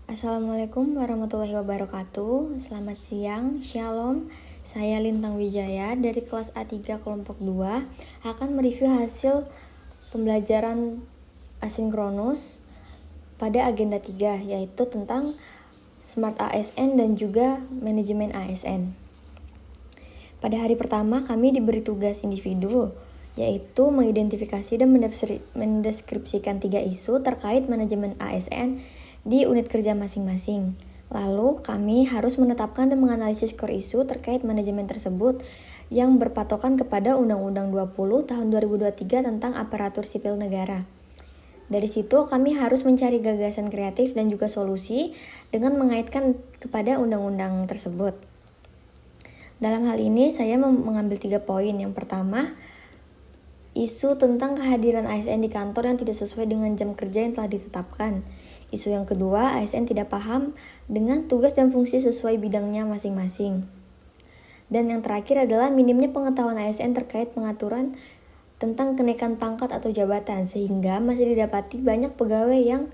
Assalamualaikum warahmatullahi wabarakatuh. Selamat siang, Shalom. Saya Lintang Wijaya dari kelas A3 kelompok 2 akan mereview hasil pembelajaran asinkronus pada agenda 3, yaitu tentang Smart ASN dan juga manajemen ASN. Pada hari pertama kami diberi tugas individu, yaitu mengidentifikasi dan mendeskripsikan 3 isu terkait manajemen ASN di unit kerja masing-masing. Lalu kami harus menetapkan dan menganalisis core isu terkait manajemen tersebut yang berpatokan kepada Undang-Undang 20 tahun 2023 tentang aparatur sipil negara. Dari situ kami harus mencari gagasan kreatif dan juga solusi dengan mengaitkan kepada undang-undang tersebut. Dalam hal ini saya mengambil 3 poin. Yang pertama, isu tentang kehadiran ASN di kantor yang tidak sesuai dengan jam kerja yang telah ditetapkan. Isu yang kedua, ASN tidak paham dengan tugas dan fungsi sesuai bidangnya masing-masing. Dan yang terakhir adalah minimnya pengetahuan ASN terkait pengaturan tentang kenaikan pangkat atau jabatan, sehingga masih didapati banyak pegawai yang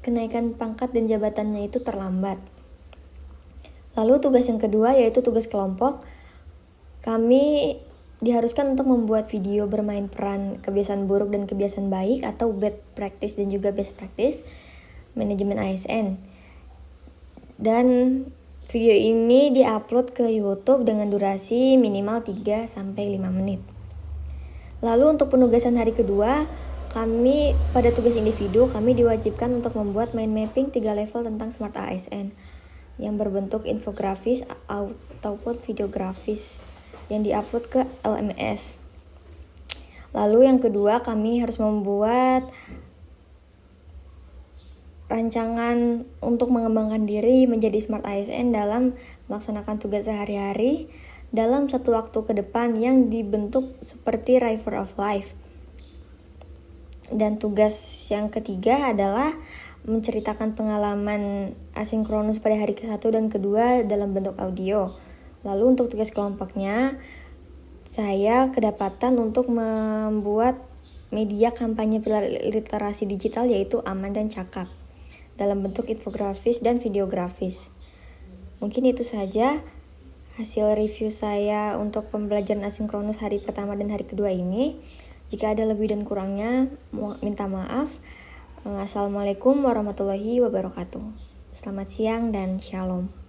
kenaikan pangkat dan jabatannya itu terlambat. Lalu tugas yang kedua yaitu tugas kelompok. Kami diharuskan untuk membuat video bermain peran kebiasaan buruk dan kebiasaan baik atau bad practice dan juga best practice manajemen ASN. Dan video ini diupload ke YouTube dengan durasi minimal 3-5 menit. Lalu untuk penugasan hari kedua, kami pada tugas individu kami diwajibkan untuk membuat mind mapping 3 level tentang Smart ASN yang berbentuk infografis ataupun videografis yang diupload ke LMS. Lalu yang kedua, kami harus membuat rancangan untuk mengembangkan diri menjadi Smart ASN dalam melaksanakan tugas sehari-hari dalam satu waktu ke depan yang dibentuk seperti River of Life. Dan tugas yang ketiga adalah menceritakan pengalaman asinkronus pada hari ke-1 dan kedua dalam bentuk audio. Lalu untuk tugas kelompoknya, saya kedapatan untuk membuat media kampanye pilar literasi digital yaitu Aman dan Cakap dalam bentuk infografis dan videografis. Mungkin itu saja hasil review saya untuk pembelajaran asinkronus hari pertama dan hari kedua ini. Jika ada lebih dan kurangnya, minta maaf. Assalamualaikum warahmatullahi wabarakatuh. Selamat siang dan shalom.